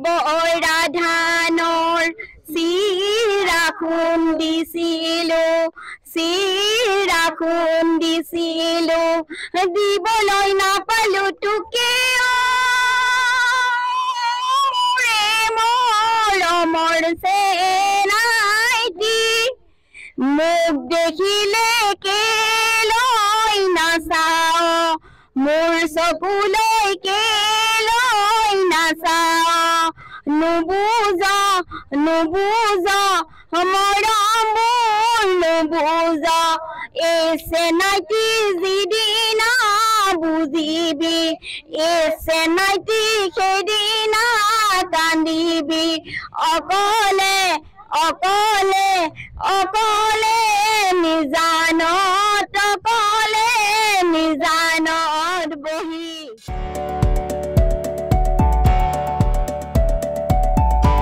বৰা ধানৰ চিৰা খুন্দিছিলো দিবলৈ নাপালো তোকে মৰমৰ চেনাইটি মোক দেখিলে কেলৈ নাচাও মোৰ চকুলৈ কেলৈ নাচাও নুবুজা মৰম নুবুজা এই চেনাইটি যিদিনা বুজিবি এই চেনাইটি সেইদিনা কান্দিবি অকলে নিজানত বহি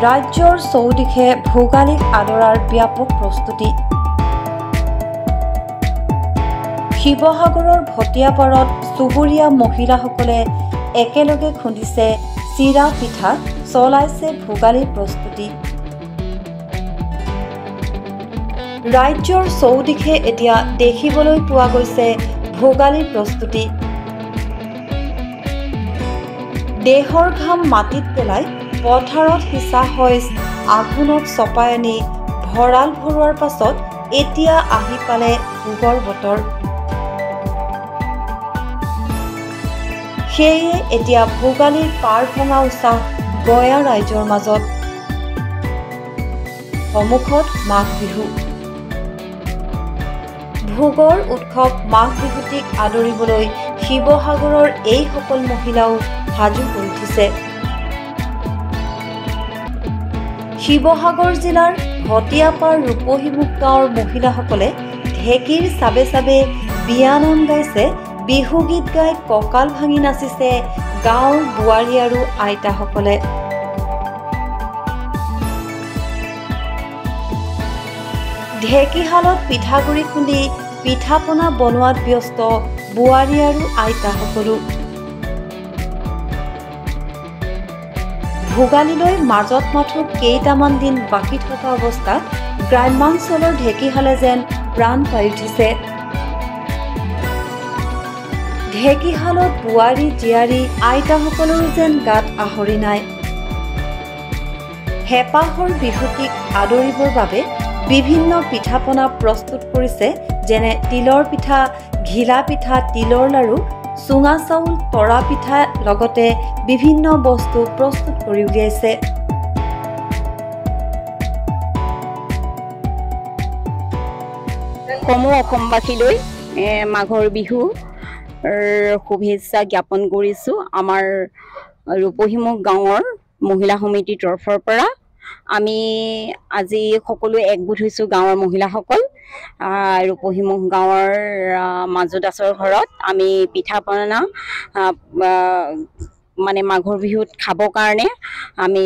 ৰাজ্যৰ চৌদিশে ভোগালীক আদৰাৰ ব্যাপক প্ৰস্তুতি শিৱসাগৰৰ ভটিয়াপাৰত চুবুৰীয়া মহিলাসকলে একেলগে খুন্দিছে চিৰা পিঠা চলাইছে ভোগালীৰ প্ৰস্তুতি ৰাজ্যৰ চৌদিশে এতিয়া দেখিবলৈ পোৱা গৈছে ভোগালীৰ প্ৰস্তুতি দেহৰ ঘাম মাটিত পেলাই পথাৰত সিঁচা শইচ আঘোণত চপাই আনি ভঁৰাল ভৰোৱাৰ পাছত এতিয়া আহি পালে ভোগৰ বতৰ সেয়ে এতিয়া ভোগালীৰ পাৰ ভঙা উৎসাহ গঞা ৰাইজৰ মাজত সন্মুখত মাঘ বিহু ভোগৰ উৎসৱ মাঘ বিহুটিক আদৰিবলৈ শিৱসাগৰৰ এইসকল মহিলাও সাজু কৰি উঠিছে শিৱসাগৰ জিলাৰ ভটিয়াপাৰ ৰূপহীমুখ গাঁৱৰ মহিলাসকলে ঢেঁকীৰ চাবে চাবে বিয়ানাম গাইছে বিহু গীত গাই কঁকাল ভাঙি নাচিছে গাঁৱৰ বোৱাৰী আৰু আইতাসকলে ঢেঁকীশালত পিঠাগুৰি খুন্দি পিঠা পনা বনোৱাত ব্যস্ত বোৱাৰী আৰু আইতাসকলো ভোগালীলৈ মাজত মাথো কেইটামান দিন বাকী থকা অৱস্থাত গ্ৰাম্যাঞ্চলৰ ঢেঁকীশালে যেন প্ৰাণ পাই উঠিছে ঢেঁকীশালত বোৱাৰী জীয়াৰী আইতাসকলৰো যেন গাত আহৰি নাই হেঁপাহৰ বিহুটিক আদৰিবৰ বাবে বিভিন্ন পিঠা পনা প্ৰস্তুত কৰিছে যেনে তিলৰ পিঠা ঘিলা পিঠা তিলৰ লাড়ু চুঙা চাউল তৰা পিঠা লগতে বিভিন্ন বস্তু প্ৰস্তুত কৰি উলিয়াইছে সমূহ অসমবাসীলৈ মাঘৰ বিহু শুভেচ্ছা জ্ঞাপন কৰিছোঁ আমাৰ ৰূপহীমুখ গাঁৱৰ মহিলা সমিতিৰ তৰফৰ পৰা আমি আজি সকলো একগোট হৈছোঁ গাঁৱৰ মহিলাসকল ৰূপহীমুখ গাঁৱৰ মাজু দাসৰ ঘৰত আমি পিঠা পনা মানে মাঘৰ বিহুত খাবৰ কাৰণে আমি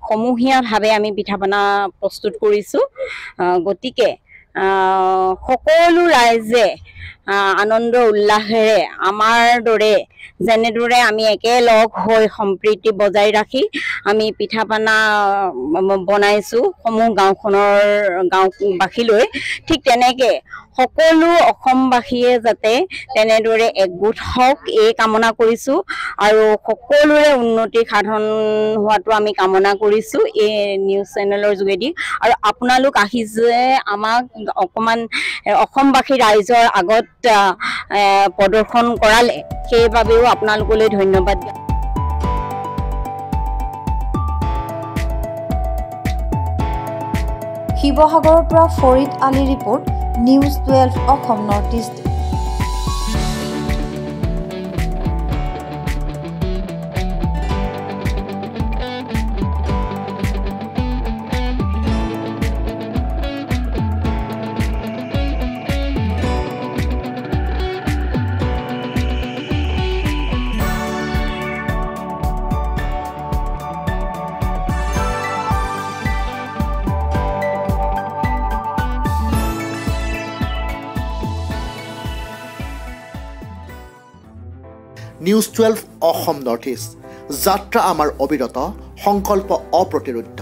সমূহীয়াভাৱে আমি পিঠা পনা প্ৰস্তুত কৰিছোঁ গতিকে সকলো ৰাইজে আনন্দ উল্লাসেৰে আমাৰ দৰে যেনেদৰে আমি একেলগ হৈ সম্প্ৰীতি বজাই ৰাখি আমি পিঠা পনা বনাইছোঁ সমূহ গাঁওবাসীলৈ ঠিক তেনেকৈ সকলো অসমবাসীয়ে যাতে তেনেদৰে একগোট হওক এই কামনা কৰিছোঁ আৰু সকলোৰে উন্নতি সাধন হোৱাটো আমি কামনা কৰিছোঁ এই নিউজ চেনেলৰ যোগেদি আৰু আপোনালোক আহি যে আমাক অকণমান অসমবাসী ৰাইজৰ আগত প্ৰদৰ্শন কৰালে সেইবাবেও আপোনালোকলৈ ধন্যবাদ শিৱসাগৰৰ পৰা Farid Ali report news 12 Assam north east news 12 Assam north east যাত্ৰা আমাৰ অবিৰত সংকল্প অপ্ৰতিৰোধ্য।